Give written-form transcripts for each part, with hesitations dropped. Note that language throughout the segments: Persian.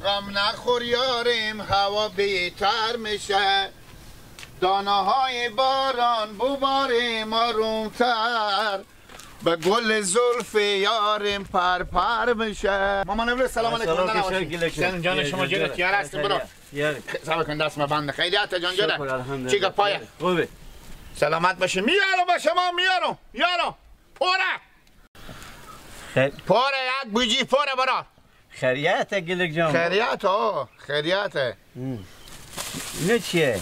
غم نخور یاریم هوا بهتر میشه، دانه های باران بباریم آرومتر، به گل زلف یاریم پر میشه. مامان امروز سلام علیکم. جان شما جلو تیار هستیم برو. سلام کن دست ما بنده خیریت جان جلو. چیگه پایه. خوبه. سلامت باشه. میارم با شما میارم. پاره یک بوجی پاره برا. خیریته گلک جان. خیریته. اینه چیه؟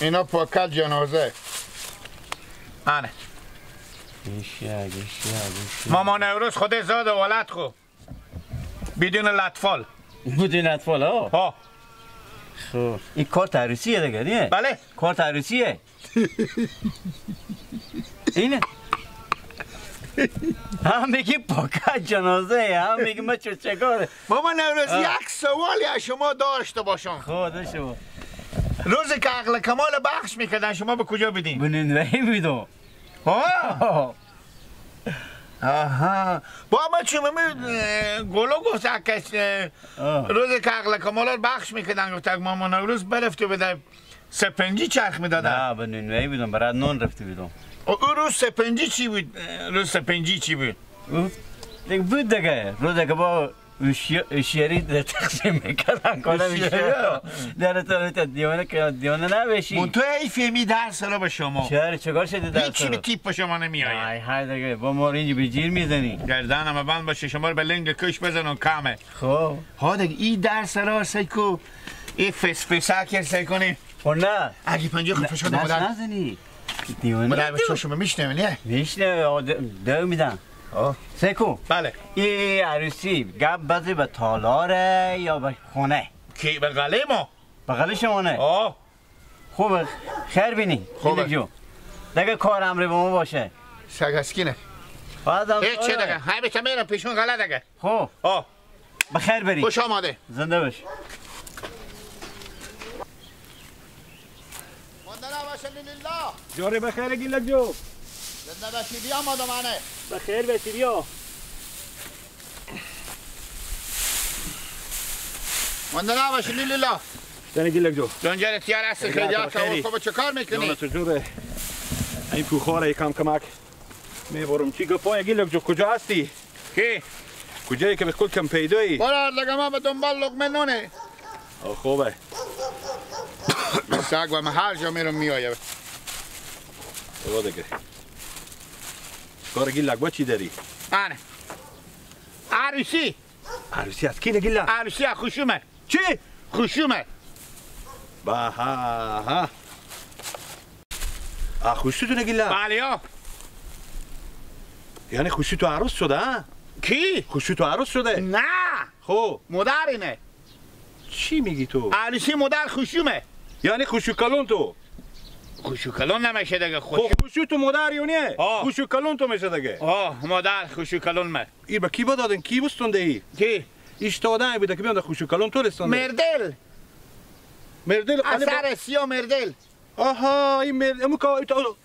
اینا پاکت جنازه. آنه. گشیا. مامان نوروز خود زاد و ولد خو. بدون لطفال. بدون لطفال ها. خب این کارت عروسیه دیگه نه؟ بله. کارت عروسیه. اینه. هم میگی پاکت جنازه هم میگی ما چه کاره. مامان نوروز یک سوالی از شما داشته باشم. خدا شما. روزی که عقل کمال بخش میکردن شما به کجا بدین؟ به نونوایی میدم. آها با ما چون گلو گفت کس روزی که عقل کمالات بخش میکردن گفت مامان نوروز برفته بده سپنجی چرخ میدادن. نه به نونوایی بدم برای نون رفته بدم. او روز سپنجی چی بود؟ دیگه بود دیگه روزی که با اشیاری در تقسیم میکردن کنم اشیار در دیوانه نبشی من تو ای فهمی درس را به شما چکار شدی درس را هیچی به تیپ به شما نمی آید های دیگه با ما اینجا به جیر میزنی گردن همه بند باشه شما رو به لنگ کش بزنون کمه خب ها دیگه این درس را سیکو ای فسفسا کر سیکنی نه اگه پنجه خود فشاد مادر نزنی دیوانه مادر به چشم میشنه دو میدن سیکو بله این عروسی گپ بزی به تالاره یا به خونه کی به غله ما به غله شما نه خوبه خیر بینی خوبه جو دیگه کار امری به ما باشه سگسکینه هیچ چه دیگه های بیتا میرم پیشون غله دیگه خوب بخیر بری خوش آماده زنده باش ماندنا باشه لله جاری بخیر گیلک جو زنده باشی بیا مادمانه بخیر باشی بیا ماندنا باشه لله زنده گیلک جو جانجر تیار هستی خیلیات خوب چه کار میکنی؟ جانت جوره این پوخاره کم کمک میبرم چی گپای گیلک جو کجا هستی؟ کی؟ کجایی که به کل کم پیدایی؟ برار لگه ما به دنبال لقمه نونه خوبه سگ و من هر جا میرم میآیم برو دیگه کار گیلک با چی داری؟ آنه عروسی عروسی از کی نگیلک؟ عروسی از خوشومه چی؟ خوشومه با ها خوشی تو نگیلک؟ بله ها یعنی خوشی تو عروس شده ها؟ کی؟ خوشی تو عروس شده؟ نه خب مادر اینه چی میگی تو؟ عروسی مادر خوشومه یعنی خوشی کلون تو؟ خوشو کلون نمیشه دیگه خوشو تو مادر یونیه خوشو کلون تو میشه دیگه مادر خوشو کلون مه ای با کی دادن کی بستونده ای کی اشتادن بوده که بیان خوشو کلون تو رسونده مردل اثر سیاه مردل آها این مردل امو کماری تو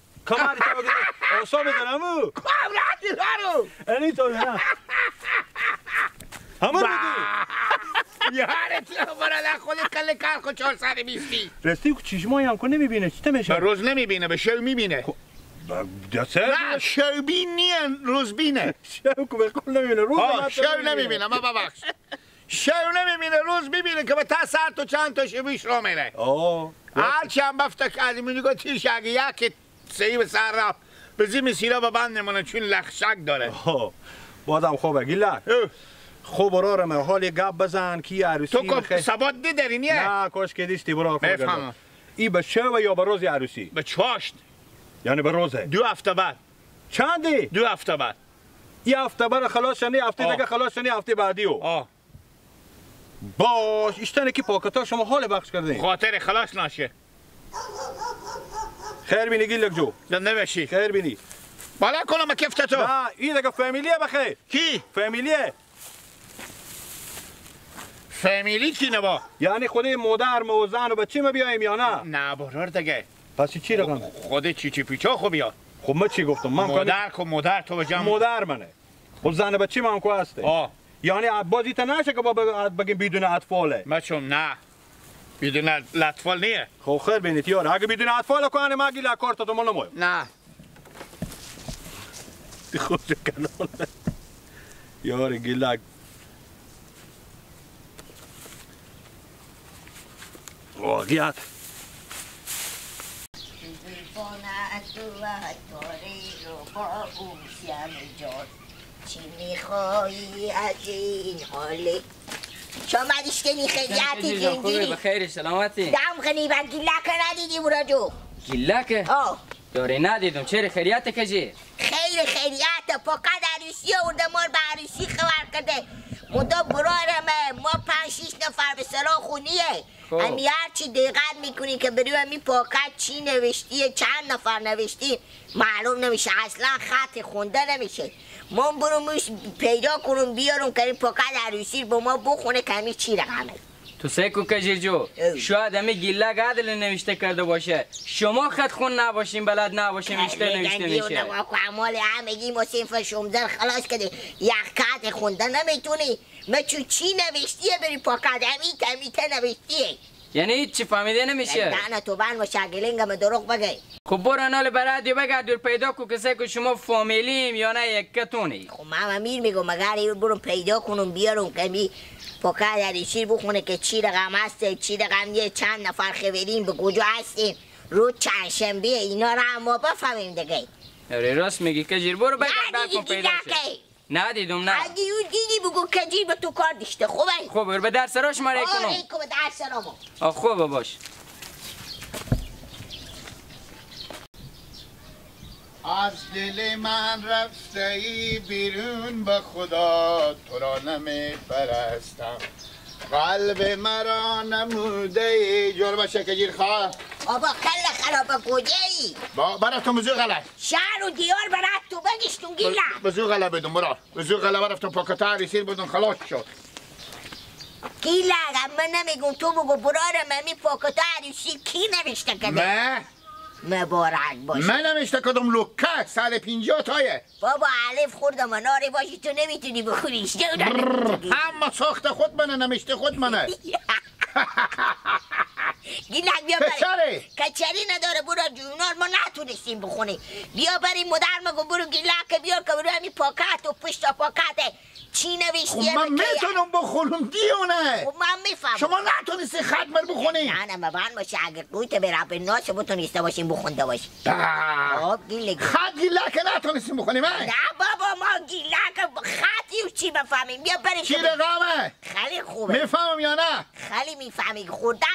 آسا بزنم امو کمرانی دارو اینی تو نه همه بگی یارت برای خودت کل کار خود 420 راستی چشمایی هم که نمیبینه چی میشه؟ به روز نمیبینه به شو میبینه نه شو بین نیه روز بینه شو که به کل نمیبینه روز شو نمیبینه ما ببخش شو نمیبینه روز میبینه که به تا سر تو چند تا شبیش رو میره هرچی هم بفته که از این نگاه تیرش اگه یکی سهی به سر رفت به زیم سیرا به بند نمونه چون لخشک داره بازم خوبه گیلک خوب برار من حالی گپ بزن کی عروسی تو که سبات نداری نیه؟ نه کاش که دیستی برار خوب بفهمم ای به شو یا به روز عروسی؟ به چاشت یعنی به روزه؟ 2 هفته بعد چندی؟ 2 هفته بعد ای هفته بعد خلاص شنی هفته دیگه خلاص شنی هفته بعدیو باش اشتنه که پاکتا شما حال بخش کردین خاطر خلاص ناشه خیر بینی گیلک جو زنده بشی خیر بینی بالا کنم کفت تو نه این دیگه فامیلیه بخیر کی؟ فامیلیه فامیلی کی نبا؟ یعنی خودی مادر و زن و بچه ما بیایم یا نه؟ نه برار دیگه پس چی رقم؟ خودی چی پیچا خو بیا خب من چی گفتم؟ مادر کو مادر تو بجام مادر منه خب زن بچه ما هم کو هسته یعنی بازی تا نشه که با بگیم بدون اطفاله. مچم نه بدون اطفال نیه. خب خیر بینید یار اگه بدون اطفال کنه ما گیلا کارت تو مال نمایم. نه دی خوش کنال یار گیلا واقعیت چی میخوایی از این حاله شما دیشتنی خیلیتی جنگیری بخیر سلامتی دم خیلی با گیلک ندیدی براجو گیلک؟ داره ندیدم چرا خیریت کجی؟ خیر خیریت پاکت عروسی ارده مار به عروسی خبر کرده مدام برارمه ما 5-6 نفر به سرا خونیه همی هرچی دقت میکنی که بری همی پاکت چی نوشتیه چند نفر نوشتی معلوم نمیشه اصلا خط خونده نمیشه من برومش پیدا کنم بیارم که این پاکت عروسی با ما بخونه که همی چی رقمه تو سیکو کجیر جو شاید همی گیلک عدل نوشته کرده باشه شما خط خون نباشین بلد نباشین نوشته میشه اعمال همگی ما صنف شمزر خلاص کده یک خط خونده نمیتونی ما چی نوشتیه بری پاکت همیته نوشتیه یعنی هیچ چی فهمیده نمیشه نه تو بند باشه گلنگم دروغ بگی خب برو نال برادیو بگرد پیدا کو کسی که شما فامیلیم یا نه یکتونی خب من امیر میگم مگر برم پیدا کنم بیارم که می پاکت عروسی بخونه که چی رقم هسته چی رقم یه چند نفر خبرین به کجا هستیم رو چند شنبه اینا رو هم ما بفهمیم دیگه راست میگی کجیر برو بگرد کن پیدا شه ندیدم نه اگه اون دیدی بگو کجیر به تو کار دیشته خوبه خوب برو به درس راش مره کنم به درس رامو خوبه باش از دل من رفته ای بیرون به خدا تو را نمی پرستم قلب مرا نموده ای جور باشه که گیر خواه بابا کل خراب کجایی برای تو مزو غلط شهر و دیار برای تو بگشتون گیله مزو غلط بدون برا مزو غلط رفتم پاکتا عریسیر بدون خلاص شد گیله من نمیگم تو بگو برارم همی پاکتا عروسی کی نوشته کده نه مبارک باشه من نمیشته کدوم لکه 150 تایه بابا علف خوردم و ناری باشی تو نمیتونی بخوریش همه ساخت خود منه نمیشته خود منه گیلک بیا بریم کچره کچری نداره برو جونار ما نتونستیم بخونیم بیا بریم مدر مگو برو گیلک بیار که برو همی پاکت و پشت پاکته چی نوشتیه من میتونم بخونم دیونه خب من میفهم شما نتونستی ختمر بخونی نه مبند باشه اگر قویت به رب ناس بتونسته باشیم بخونده باشیم خب گیلک خط گیلک نتونستیم بخونیم نه بابا ما گیلک خطی و چی بفهمیم بیا بریم چی رقمه خیلی خوبه میفهمم یا نه خیلی میفهمی خوردن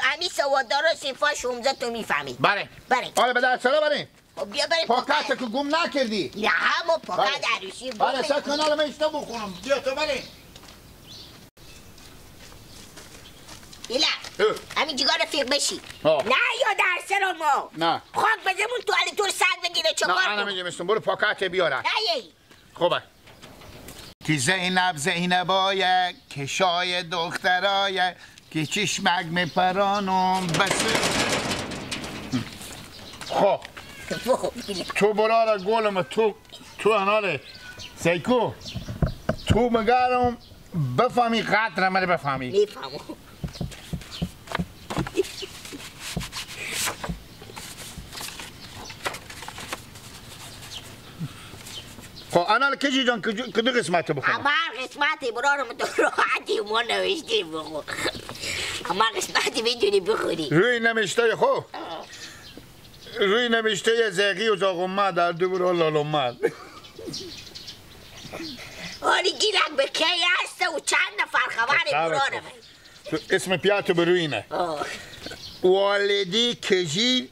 همی سواددار و صفا شمزه تو میفهمی بریم آره به در سرا بریم بیا بریم پاکت که گم نکردی نه همون پاکت عروسی بله سر کنال من اشتا بخونم بیا تو بریم ایلا همین جگاه رفیق بشی نه یا در سر ما نه خاک بزمون تو علی طور سگ بگیره چکار نه انا میگم برو پاکت بیاره نه خوبه که زینبای کشای دخترای که چشمک میپرانم بس خب تو براره گولم تو اناله سیکو تو مگرم بفهمی قدر من بفهمی میفهمم خب انال کجی جان کدو قسمت بخونم اما قسمتی برارم تو راحتی ما نوشتیم بخور اما قسمتی میتونی بخوری روی نمیشته خب روی نمیشته زیقی و زاغمه در دو برو لالومه آنی گیلک به کی هسته و چند نفر خبری برارم اسم پیاتو بروینه والدی کجیر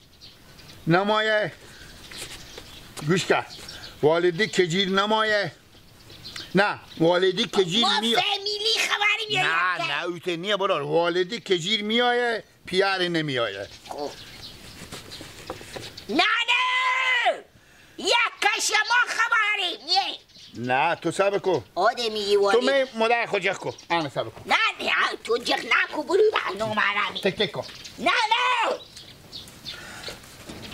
نمایه گوش کرد والدی کجیر نمایه نه والدی کجیر میایه ما فامیلی خبری میایه نه اوته نیه برار والدی کجیر میایه پیار نمیایه نه یک کش ما خبری نه تو سبه کو آدمی والی تو می مدر خود جخ کو آنه سبه کو نه تو جخ نکو برو نو مرمی تک کو نه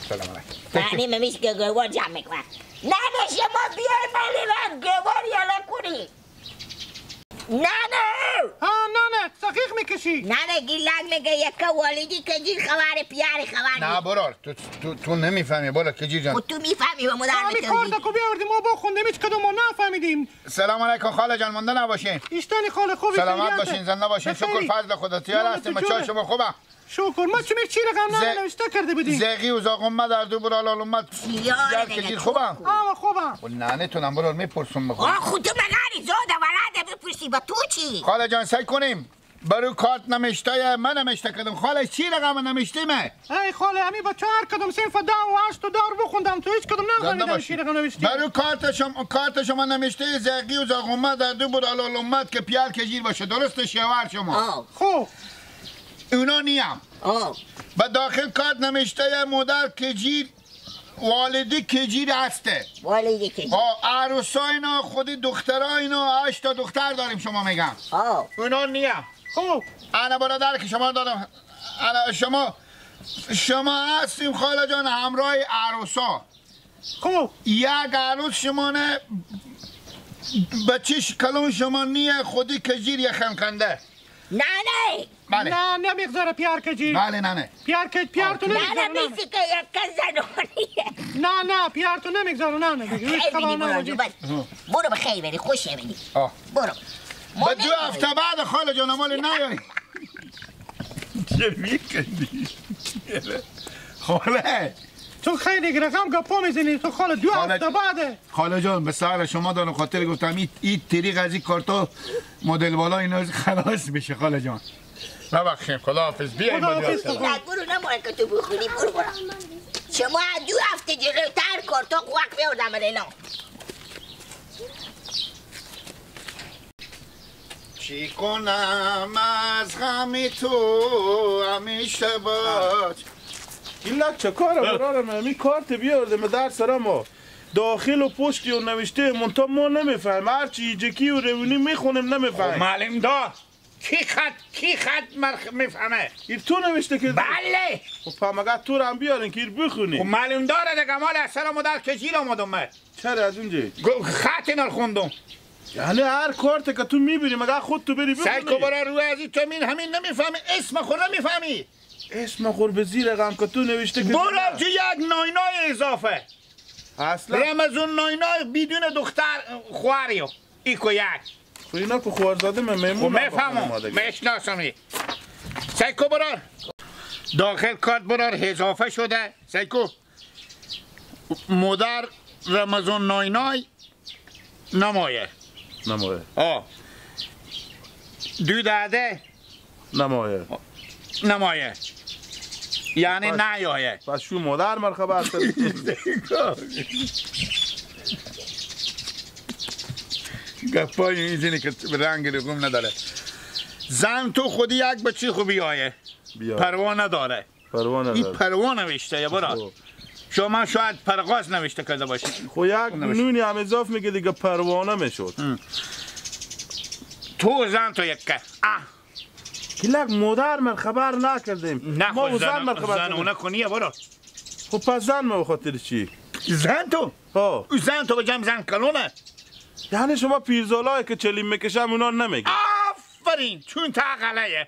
سلام علیکم معنی ممیش که گوار جمع میکنم نه شما بیای ملی من گوار یالا کنی نه نه سقیق میکشی. نه گیلک میگه یک والدی کجیر خبر پیاری خبر نه برار تو نمیفهمی برار کجیر جان. تو میفهمی و مدر همین کارتا کو بیاردیم ما با خوندیم هیچ کدوم ما نفهمیدیم. سلام علیکم خاله جان مونده نباشین. ایشتنی خاله خوبی. سلامت باشین زنده باشین. شکر فضل خدا تیار هستیم. بچه‌ها شما خوبه؟ شکر. ما چی رقم نوشته کرده بودیم؟ زیغی و زاغمه در دو برال اومد. یار کجیر خوبه؟ خوبه. نه نتونم برار میپرسم بخوام. خود تو مگاری زوده ولده بپرسی با تو چی؟ خاله جان سعی کنیم. برو کارت نمیشته من نمیشته کردم. خاله چی رقم نمیشتیمه؟ ای خاله همین با 4 کدوم صنف 10 و 8 و دار بخوندم تو هیچ کدوم نفهمیدم چی رقم نوشتی. برو کارت شما نمیشته زیغی و زاغمه در دو برال اومد که پیار کجیر باشه. درسته شوهر شما؟ خب اونا نیم. با داخل کارت نمیشته مادر کجیر والدی کجیر هسته. والدی کجیر. عروساینا خودی دختراینا 8 تا دختر داریم شما میگم. اونا نیم. خب انا برادر که شما دادم. شما هستیم خاله جان همراه عروسا. خب یک عروس شما نه بچیش کلون شما نیه خودی کجیر یخم کنده. نه بله. نه نمیگذاره پیار کجیر. بله نه پیار تو نمیگذاره. نه بیسی که یک زنونیه. نه پیار تو نمیگذاره نه برو بخیر بری خوشه بری. برو با 2 هفته بعد خاله جان مال نیایی. چه میکنی؟ خاله تو خیلی رقم گپا میزنی تو خاله 2 هفته بعده. خاله جان به سهر شما دارم خاطر گفتم این طریق از این کارتا مدل بالا اینا خلاص بشه خاله جان. ببخشید خداحافظ. بیاید برو نمونه که تو بخونی برو شما 2 هفته جلوتر کارتا وقت بیاردم الینا. چی کنم از غم تو همیشه باش. گیلک چه کاره برارم همی کارت بیارده من در سرم داخل و پشتی و نوشته منطقه ما نمیفهم هرچی ایجکی و روونی میخونیم نمیفهم. معلم دار کی خط میفهمه؟ ایر تو نوشته که بله. خب مگه تو رو هم بیارین که ایر بخونی. خب معلم داره دیگه مال اثر مدر کجیر آمدم من. چرا از اونجا؟ خط اینا خوندم. یعنی هر کارت که تو میبینی مگه خود تو بری بخونی. سعی برای روی ازی تو همین نمیفهمی اسم خود نمیفهمی. اسم خور به زیر رقم که تو نوشته که برو تو یک ناینای اضافه. اصلا رمزون ناینای بدون دختر خواریو ایکو یک. خب اینا که خوارزاده من میمونم. میفهمم میشناسمی. سیکو برار داخل کارت برار اضافه شده. سیکو مادر رمزون ناینای نمایه 2 داده نمایه یعنی نیایه. پس شو مادر مرخبه هست. گپایی میزنی که رنگ رقم نداره. زن تو خودی یک بچه خوبی آیه پروا نداره. این پروا نوشته یا برا شما شاید پرغاز نوشته کرده باشید. خو یک نونی هم اضاف میگه دیگه پروانه میشد. تو زن تو یک که گیلک مادر من خبر نکردیم. نه ما زن من خبر زن اونه کنیه برو. خب پس زن ما بخاطر چی؟ زن تو؟ زن تو به جمع زن کلونه. یعنی شما پیرزالایی که چلیم میکشم اونا نمیگه. آفرین چون تا غلایه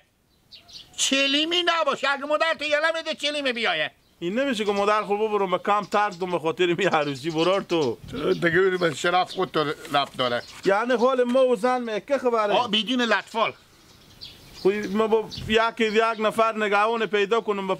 چلیمی نباشه. اگه مادر تو یله میده چلیمی بیایه. این نمیشه که مادر خود ببرم به کم ترک دم به خاطر می عروسی برار تو دیگه به شرف خود تو رفت داره. یعنی حال ما و زن میکه خبره؟ بدون لطفال. ما با یک نفر نگهان پیدا کنم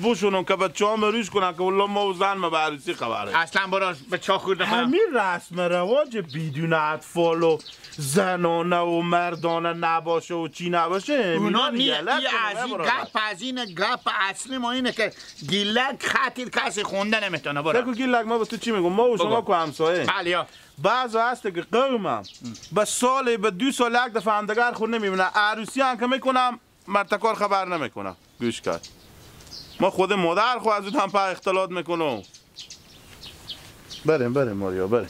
بوشونم که بچه ها مروش کنن که والله ما و زن ما به عروسی خبره. اصلا برای بچه ها خورده خودم همین رسم رواج بدون اطفال و زنانه و مردانه نباشه و چی نباشه اونا نیه گپ از این گپ اصلی ما اینه که گیلک خطیر کسی خونده نمیتونه. برای گیلک ما به تو چی میگم ما و شما که همسایه بله بعض هسته که قومم به سال به 2 سال یک دفعه همدگر خود نمیبینه عروسی هم که میکنم مرتکار خبر نمیکنم. گوش کرد ما خود مادر خود از اون هم پا اختلاط میکنم. بریم ماریا بریم.